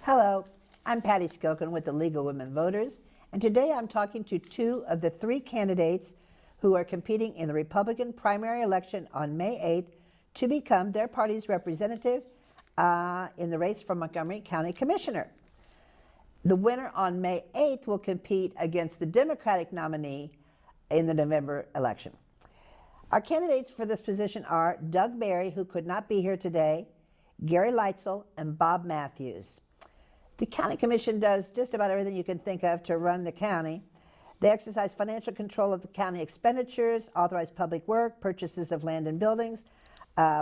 Hello, I'm Patty Skilken with the League of Women Voters, and today I'm talking to two of the three candidates who are competing in the Republican primary election on May 8th to become their party's representative in the race for Montgomery County Commissioner. The winner on May 8th will compete against the Democratic nominee in the November election. Our candidates for this position are Doug Berry, who could not be here today, Gary Leitzell, and Bob Matthews. The County Commission does just about everything you can think of to run the county. They exercise financial control of the county expenditures, authorize public work, purchases of land and buildings,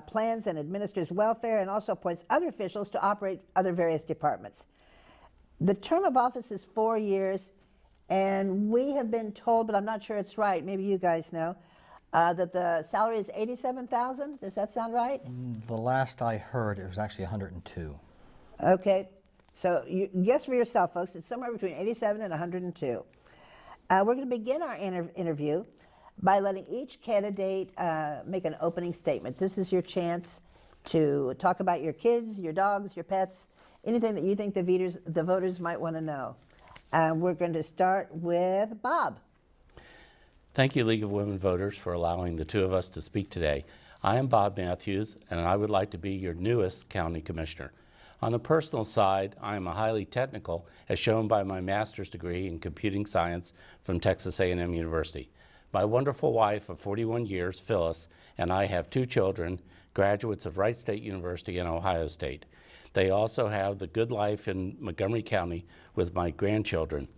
plans and administers welfare, and also appoints other officials to operate other various departments. The term of office is 4 years, and we have been told, but I'm not sure it's right, maybe you guys know, that the salary is $87,000. Does that sound right? The last I heard, it was actually 102. Okay. So you guess for yourself, folks. It's somewhere between 87 and 102. We're going to begin our interview by letting each candidate make an opening statement. This is your chance to talk about your kids, your dogs, your pets, anything that you think the voters might want to know. We're going to start with Bob. Thank you, League of Women Voters, for allowing the two of us to speak today. I am Bob Matthews, and I would like to be your newest county commissioner. On the personal side, I am a highly technical, as shown by my master's degree in computing science from Texas A&M University. My wonderful wife of 41 years, Phyllis, and I have two children, graduates of Wright State University and Ohio State. They also have the good life in Montgomery County with my grandchildren.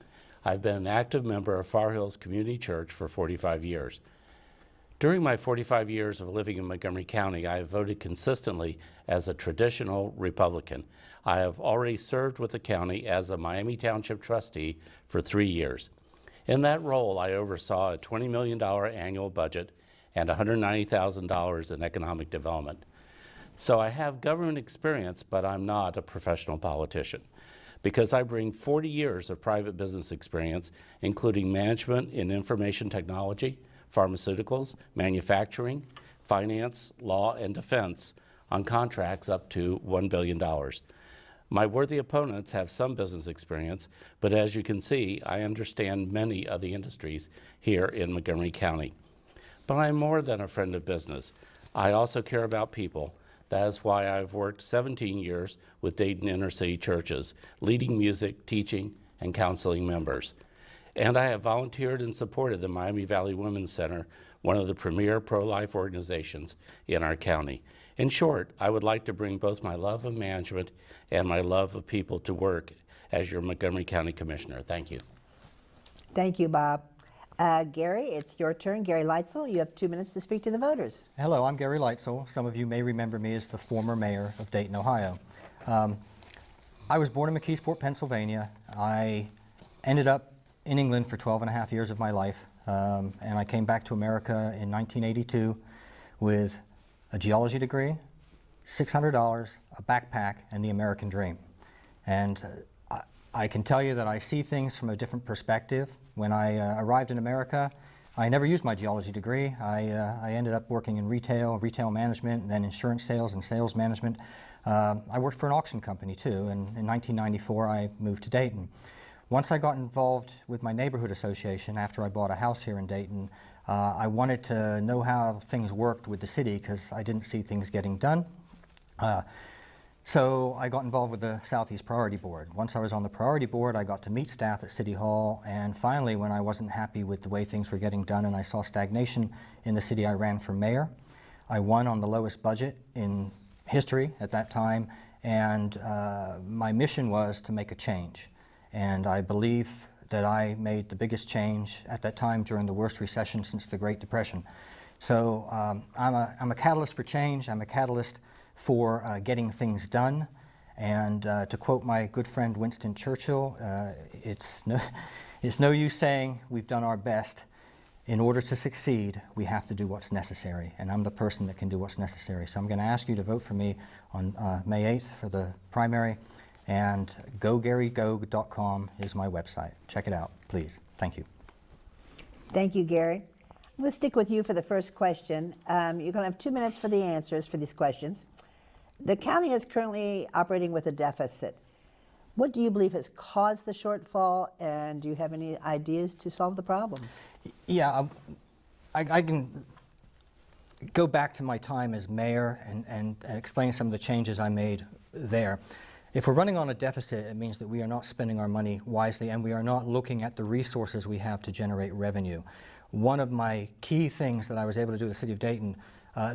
I've been an active member of Far Hills Community Church for 45 years. During my 45 years of living in Montgomery County, I have voted consistently as a traditional Republican. I have already served with the county as a Miami Township trustee for 3 years. In that role, I oversaw a $20 million annual budget and $190,000 in economic development. So I have government experience, but I'm not a professional politician, because I bring 40 years of private business experience, including management in information technology, pharmaceuticals, manufacturing, finance, law, and defense on contracts up to $1 billion. My worthy opponents have some business experience, but as you can see, I understand many of the industries here in Montgomery County. But I'm more than a friend of business. I also care about people. That is why I've worked 17 years with Dayton inner city churches, leading music, teaching, and counseling members. And I have volunteered and supported the Miami Valley Women's Center, one of the premier pro-life organizations in our county. In short, I would like to bring both my love of management and my love of people to work as your Montgomery County Commissioner. Thank you. Thank you, Bob. Gary, it's your turn. Gary Leitzell, you have 2 minutes to speak to the voters. Hello, I'm Gary Leitzell. Some of you may remember me as the former mayor of Dayton, Ohio. I was born in McKeesport, Pennsylvania. I ended up in England for 12 and a half years of my life, and I came back to America in 1982 with a geology degree, $600, a backpack, and the American dream. And I can tell you that I see things from a different perspective. When I arrived in America, I never used my geology degree. I ended up working in retail management, and then insurance sales and sales management. I worked for an auction company too, and in 1994 I moved to Dayton. Once I got involved with my neighborhood association after I bought a house here in Dayton, I wanted to know how things worked with the city because I didn't see things getting done. So I got involved with the Southeast Priority Board. Once I was on the Priority Board, I got to meet staff at City Hall, and finally, when I wasn't happy with the way things were getting done and I saw stagnation in the city, I ran for mayor. I won on the lowest budget in history at that time, and my mission was to make a change. And I believe that I made the biggest change at that time during the worst recession since the Great Depression. So I'm a catalyst for change. I'm a catalyst for getting things done. And to quote my good friend Winston Churchill, it's no use saying we've done our best. In order to succeed, we have to do what's necessary. And I'm the person that can do what's necessary. So I'm going to ask you to vote for me on May 8th for the primary. And gogarygo.com is my website. Check it out, please. Thank you. Thank you, Gary. We'll stick with you for the first question. You're going to have 2 minutes for the answers for these questions. The county is currently operating with a deficit. What do you believe has caused the shortfall, and do you have any ideas to solve the problem? Yeah, I can go back to my time as mayor and explain some of the changes I made there. If we're running on a deficit, it means that we are not spending our money wisely and we are not looking at the resources we have to generate revenue. One of my key things that I was able to do with the city of Dayton,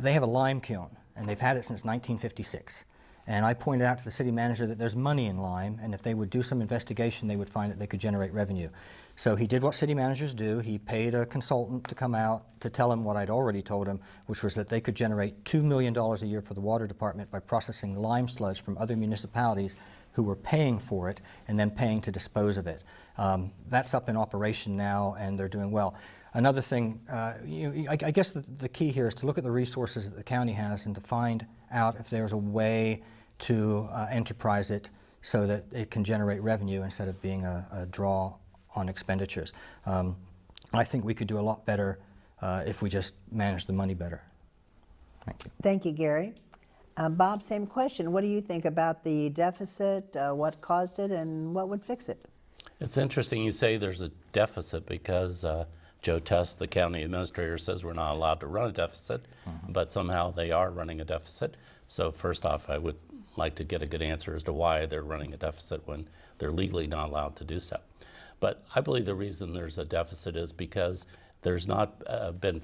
they have a lime kiln, and they've had it since 1956. And I pointed out to the city manager that there's money in lime, and if they would do some investigation, they would find that they could generate revenue. So he did what city managers do. He paid a consultant to come out to tell him what I'd already told him, which was that they could generate $2 million a year for the water department by processing lime sludge from other municipalities who were paying for it and then paying to dispose of it. That's up in operation now, and they're doing well. Another thing, I guess the key here is to look at the resources that the county has and to find out if there's a way to enterprise it so that it can generate revenue instead of being a draw on expenditures. I think we could do a lot better if we just manage the money better. Thank you. Thank you, Gary. Bob, same question. What do you think about the deficit, what caused it, and what would fix it? It's interesting you say there's a deficit because Joe Tuss, the county administrator, says we're not allowed to run a deficit, but somehow they are running a deficit. So first off, I would like to get a good answer as to why they're running a deficit when they're legally not allowed to do so. But I believe the reason there's a deficit is because there's not been,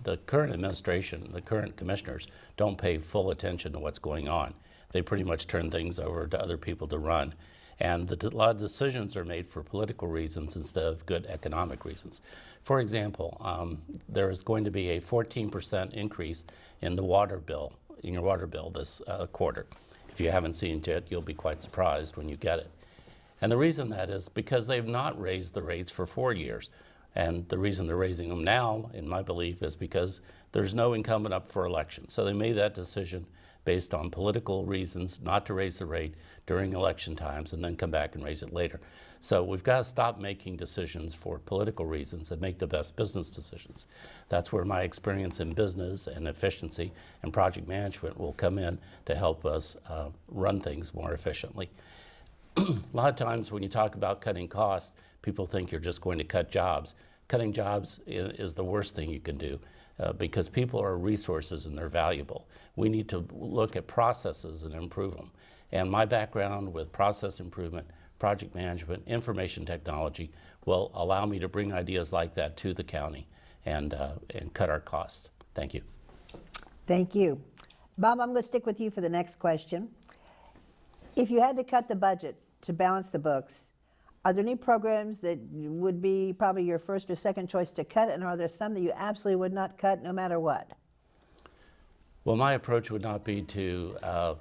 the current administration, the current commissioners don't pay full attention to what's going on. They pretty much turn things over to other people to run. And a lot of decisions are made for political reasons instead of good economic reasons. For example, there is going to be a 14% increase in the water bill, in your water bill this quarter. If you haven't seen it yet, you'll be quite surprised when you get it. And the reason that is because they've not raised the rates for 4 years. And the reason they're raising them now, in my belief, is because there's no incumbent up for election. So they made that decision based on political reasons not to raise the rate during election times and then come back and raise it later. So we've got to stop making decisions for political reasons and make the best business decisions. That's where my experience in business and efficiency and project management will come in to help us run things more efficiently. A lot of times when you talk about cutting costs, people think you're just going to cut jobs. Cutting jobs is the worst thing you can do because people are resources and they're valuable. We need to look at processes and improve them. And my background with process improvement, project management, information technology will allow me to bring ideas like that to the county and cut our costs. Thank you. Thank you. Bob, I'm going to stick with you for the next question. If you had to cut the budget to balance the books, are there any programs that would be probably your first or second choice to cut, and are there some that you absolutely would not cut no matter what? Well, my approach would not be to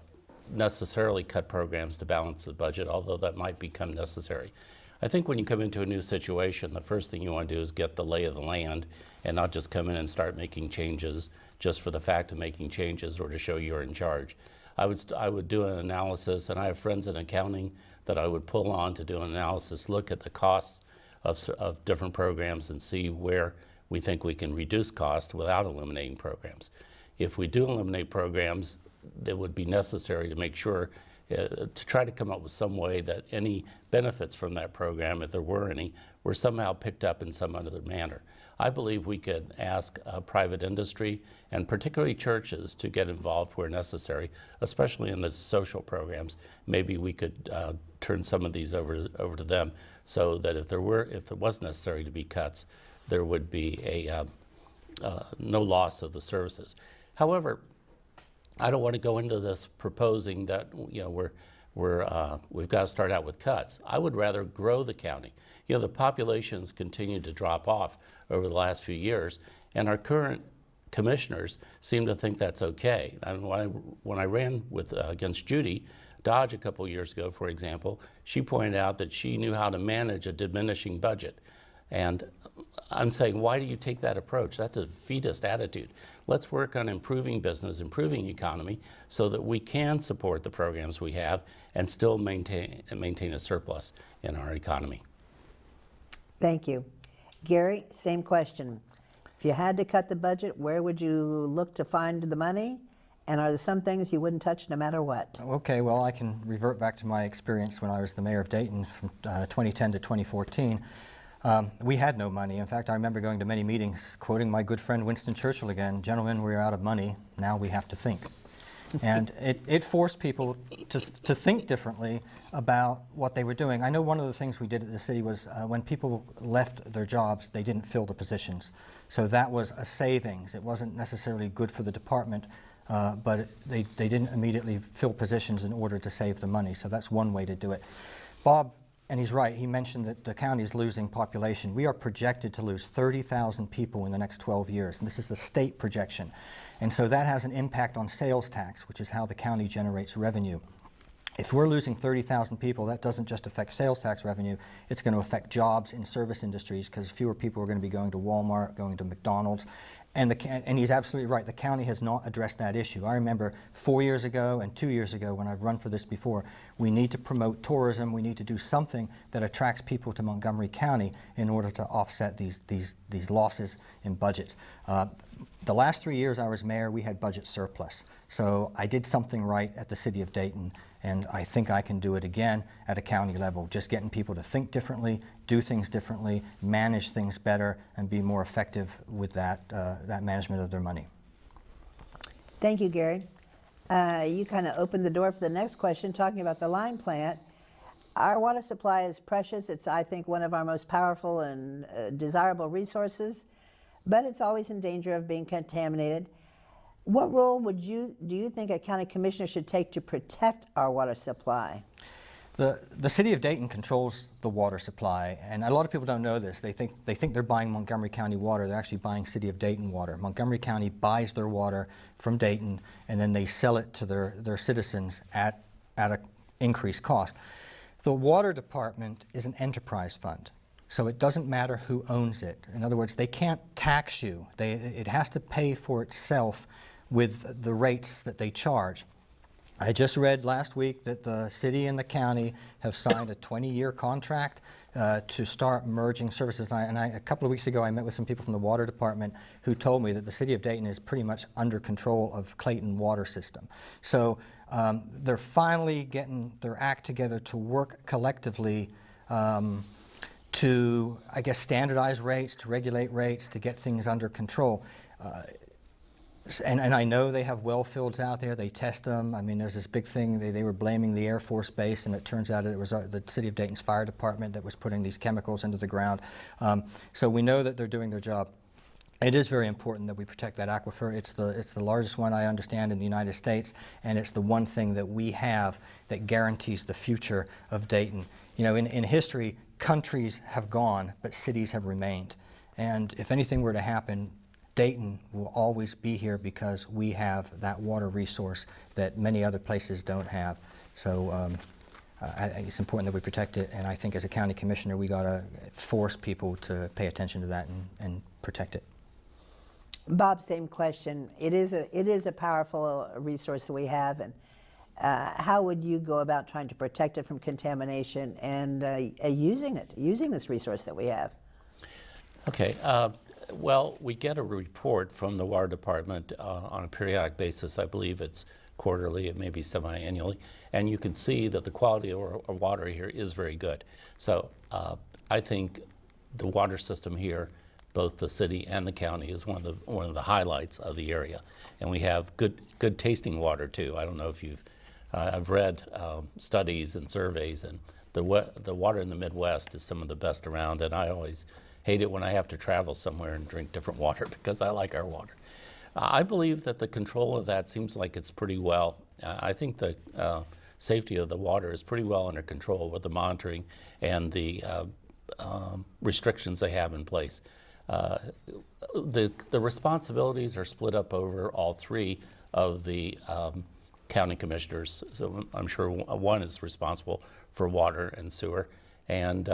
necessarily cut programs to balance the budget, although that might become necessary. I think when you come into a new situation, the first thing you want to do is get the lay of the land and not just come in and start making changes just for the fact of making changes or to show you're in charge. I would do an analysis, and I have friends in accounting that I would pull on to do an analysis, look at the costs of different programs and see where we think we can reduce cost without eliminating programs. If we do eliminate programs, it would be necessary to make sure to try to come up with some way that any benefits from that program, if there were any, were somehow picked up in some other manner. I believe we could ask private industry and particularly churches to get involved where necessary, especially in the social programs. Maybe we could turn some of these over to them so that if it was necessary to be cuts, there would be no loss of the services. However, I don't want to go into this proposing that we've got to start out with cuts. I would rather grow the county. The populations continue to drop off over the last few years, and our current commissioners seem to think that's okay. And when I ran against Judy Dodge a couple of years ago, for example, she pointed out that she knew how to manage a diminishing budget. And I'm saying, why do you take that approach? That's a defeatist attitude. Let's work on improving business, improving economy, so that we can support the programs we have and still maintain a surplus in our economy. Thank you. Gary, same question. If you had to cut the budget, where would you look to find the money? And are there some things you wouldn't touch no matter what? Okay, well, I can revert back to my experience when I was the mayor of Dayton from 2010 to 2014. We had no money. In fact, I remember going to many meetings, quoting my good friend Winston Churchill again, "Gentlemen, we're out of money, now we have to think." And it forced people to think differently about what they were doing. I know one of the things we did at the city was when people left their jobs, they didn't fill the positions. So that was a savings. It wasn't necessarily good for the department, but they didn't immediately fill positions in order to save the money. So that's one way to do it. Bob, and he's right, he mentioned that the county is losing population. We are projected to lose 30,000 people in the next 12 years, and this is the state projection. And so that has an impact on sales tax, which is how the county generates revenue. If we're losing 30,000 people, that doesn't just affect sales tax revenue, it's going to affect jobs in service industries because fewer people are going to be going to Walmart, going to McDonald's. And he's absolutely right, the county has not addressed that issue. I remember 4 years ago and 2 years ago when I've run for this before, we need to promote tourism, we need to do something that attracts people to Montgomery County in order to offset these losses in budgets. The last 3 years I was mayor, we had budget surplus. So I did something right at the city of Dayton, and I think I can do it again at a county level, just getting people to think differently, do things differently, manage things better, and be more effective with that management of their money. Thank you, Gary. You kind of opened the door for the next question, talking about the lime plant. Our water supply is precious. It's, I think, one of our most powerful and desirable resources, but it's always in danger of being contaminated. What role do you think a county commissioner should take to protect our water supply? The city of Dayton controls the water supply, and a lot of people don't know this. They think they're buying Montgomery County water. They're actually buying City of Dayton water. Montgomery County buys their water from Dayton, and then they sell it to their citizens at an increased cost. The water department is an enterprise fund, so it doesn't matter who owns it. In other words, they can't tax you. It has to pay for itself with the rates that they charge. I just read last week that the city and the county have signed a 20-year contract to start merging services. And a couple of weeks ago, I met with some people from the water department who told me that the city of Dayton is pretty much under control of Clayton water system. So they're finally getting their act together to work collectively to, I guess, standardize rates, to regulate rates, to get things under control. And I know they have well fields out there. They test them. I mean, there's this big thing. They were blaming the Air Force Base, and it turns out it was the City of Dayton's fire department that was putting these chemicals into the ground. So we know that they're doing their job. It is very important that we protect that aquifer. It's the largest one, I understand, in the United States, and it's the one thing that we have that guarantees the future of Dayton. You know, in history, countries have gone, but cities have remained. And if anything were to happen, Dayton will always be here because we have that water resource that many other places don't have. So I think it's important that we protect it, and I think as a county commissioner we got to force people to pay attention to that and protect it. Bob, same question. It is a powerful resource that we have, and how would you go about trying to protect it from contamination and using this resource that we have? Okay. Well, we get a report from the water department on a periodic basis. I believe it's quarterly, it may be semi-annually, and you can see that the quality of our water here is very good. So I think the water system here, both the city and the county, is one of the highlights of the area, and we have good tasting water too. I don't know if I've read studies and surveys, and the water in the Midwest is some of the best around, and I always hate it when I have to travel somewhere and drink different water because I like our water. I believe that the control of that seems like it's pretty well. I think the safety of the water is pretty well under control with the monitoring and the restrictions they have in place. The responsibilities are split up over all three of the county commissioners. So I'm sure one is responsible for water and sewer, and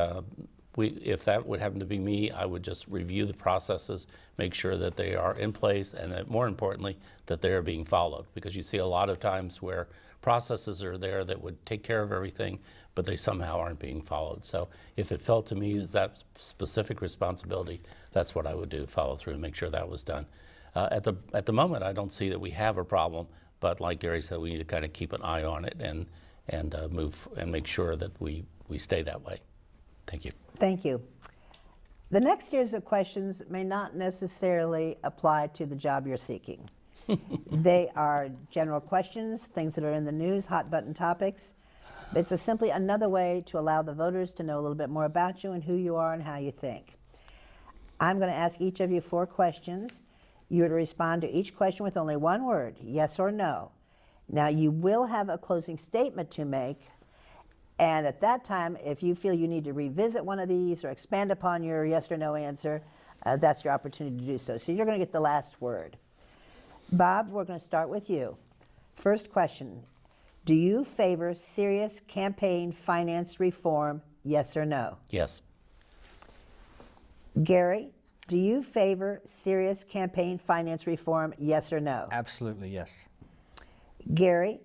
if that would happen to be me, I would just review the processes, make sure that they are in place, and that, more importantly, that they are being followed. Because you see a lot of times where processes are there that would take care of everything, but they somehow aren't being followed. So if it fell to me as that specific responsibility, that's what I would do, follow through and make sure that was done. At the moment, I don't see that we have a problem But like Gary said, we need to kind of keep an eye on it and move and make sure that we stay that way. Thank you. Thank you. The next series of questions may not necessarily apply to the job you're seeking. They are general questions, things that are in the news, hot button topics. It's simply another way to allow the voters to know a little bit more about you and who you are and how you think. I'm going to ask each of you 4 questions. You're to respond to each question with only one word, yes or no. Now, you will have a closing statement to make, and at that time, if you feel you need to revisit one of these or expand upon your yes or no answer, that's your opportunity to do so. So you're going to get the last word. Bob, we're going to start with you. First question, do you favor serious campaign finance reform, yes or no? Yes. Gary, do you favor serious campaign finance reform, yes or no? Absolutely, yes. Gary,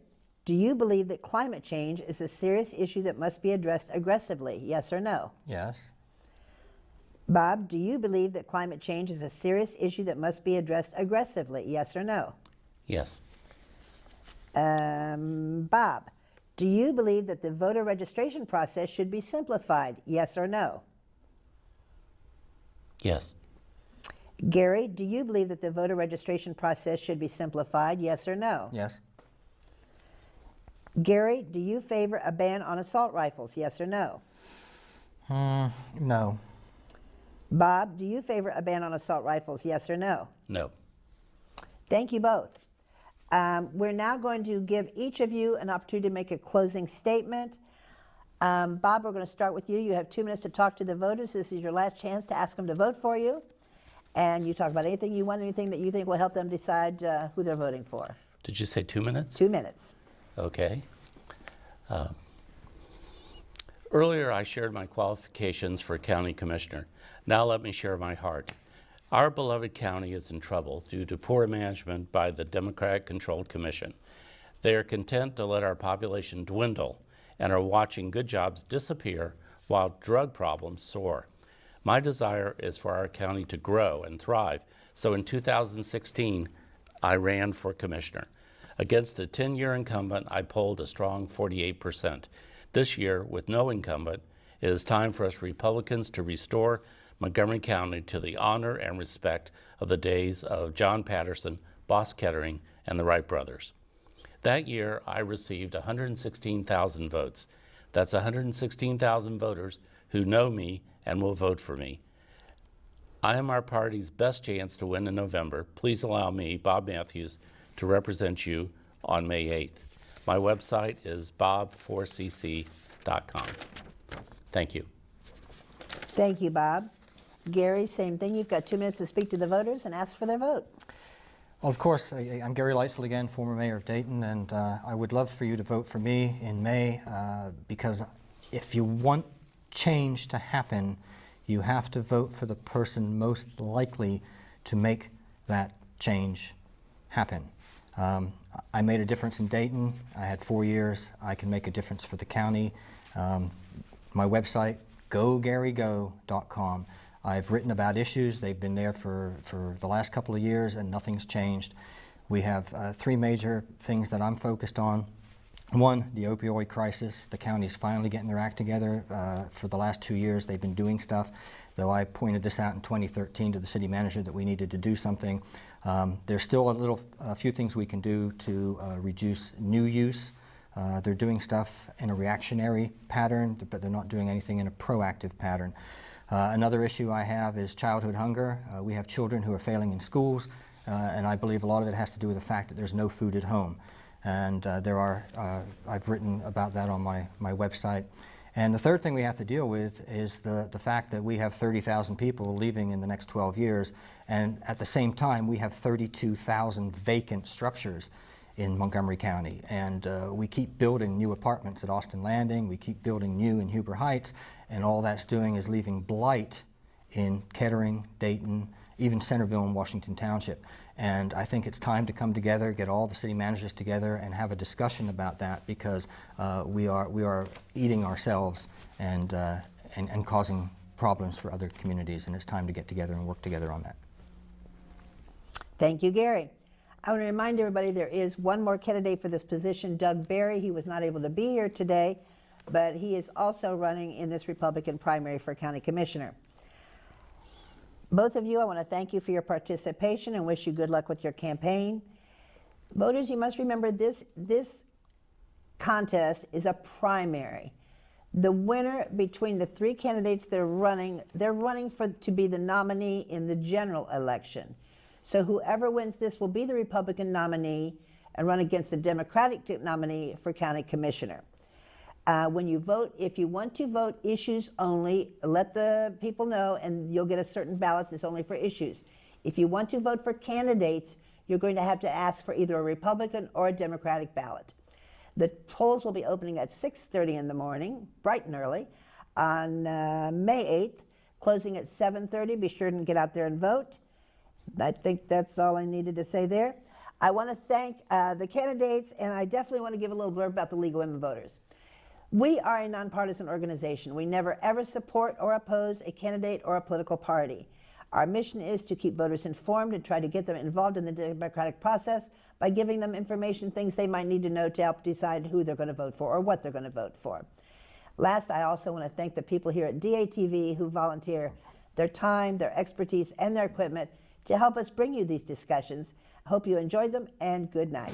do you believe that climate change is a serious issue that must be addressed aggressively, yes or no? Yes. Bob, do you believe that climate change is a serious issue that must be addressed aggressively, yes or no? Yes. Bob, do you believe that the voter registration process should be simplified, yes or no? Yes. Gary, do you believe that the voter registration process should be simplified, yes or no? Yes. Gary, do you favor a ban on assault rifles, yes or no? No. Bob, do you favor a ban on assault rifles, yes or no? No. Thank you both. We're now going to give each of you an opportunity to make a closing statement. Bob, we're going to start with you. You have 2 minutes to talk to the voters. This is your last chance to ask them to vote for you. And you talk about anything you want, anything that you think will help them decide who they're voting for. Did you say 2 minutes? 2 minutes. Okay. Earlier, I shared my qualifications for county commissioner. Now let me share my heart. Our beloved county is in trouble due to poor management by the Democratic-controlled commission. They are content to let our population dwindle and are watching good jobs disappear while drug problems soar. My desire is for our county to grow and thrive, so in 2016, I ran for commissioner. Against a 10-year incumbent, I polled a strong 48%. This year, with no incumbent, it is time for us Republicans to restore Montgomery County to the honor and respect of the days of John Patterson, Boss Kettering, and the Wright brothers. That year, I received 116,000 votes. That's 116,000 voters who know me and will vote for me. I am our party's best chance to win in November. Please allow me, Bob Matthews, to represent you on May 8th. My website is bob4cc.com. Thank you. Thank you, Bob. Gary, same thing. You've got 2 minutes to speak to the voters and ask for their vote. Well, of course, I'm Gary Leitzell again, former mayor of Dayton, and I would love for you to vote for me in May because if you want change to happen, you have to vote for the person most likely to make that change happen. I made a difference in Dayton. I had 4 years. I can make a difference for the county. My website, gogarygo.com. I've written about issues. They've been there for the last couple of years and nothing's changed. We have 3 major things that I'm focused on. 1, the opioid crisis. The county's finally getting their act together. For the last 2 years, they've been doing stuff, though I pointed this out in 2013 to the city manager that we needed to do something. There's still a few things we can do to reduce new use. They're doing stuff in a reactionary pattern, but they're not doing anything in a proactive pattern. Another issue I have is childhood hunger. We have children who are failing in schools, and I believe a lot of it has to do with the fact that there's no food at home. And I've written about that on my website. And the third thing we have to deal with is the fact that we have 30,000 people leaving in the next 12 years, and at the same time we have 32,000 vacant structures in Montgomery County. And we keep building new apartments at Austin Landing, we keep building new in Huber Heights, and all that's doing is leaving blight in Kettering, Dayton, even Centerville and Washington Township. And I think it's time to come together, get all the city managers together and have a discussion about that, because we are eating ourselves and causing problems for other communities, and it's time to get together and work together on that. Thank you, Gary. I want to remind everybody there is one more candidate for this position, Doug Berry. He was not able to be here today, but he is also running in this Republican primary for county commissioner. Both of you, I want to thank you for your participation and wish you good luck with your campaign. Voters, you must remember this contest is a primary. The winner between the three candidates they're running to be the nominee in the general election. So whoever wins this will be the Republican nominee and run against the Democratic nominee for county commissioner. When you vote, if you want to vote issues only, let the people know and you'll get a certain ballot that's only for issues. If you want to vote for candidates, you're going to have to ask for either a Republican or a Democratic ballot. The polls will be opening at 6:30 in the morning, bright and early, on May 8th, closing at 7:30. Be sure to get out there and vote. I think that's all I needed to say there. I want to thank the candidates, and I definitely want to give a little blurb about the League of Women Voters. We are a nonpartisan organization. We never ever support or oppose a candidate or a political party. Our mission is to keep voters informed and try to get them involved in the democratic process by giving them information, things they might need to know to help decide who they're going to vote for or what they're going to vote for. Last, I also want to thank the people here at DATV who volunteer their time, their expertise, and their equipment to help us bring you these discussions. I hope you enjoyed them, and good night.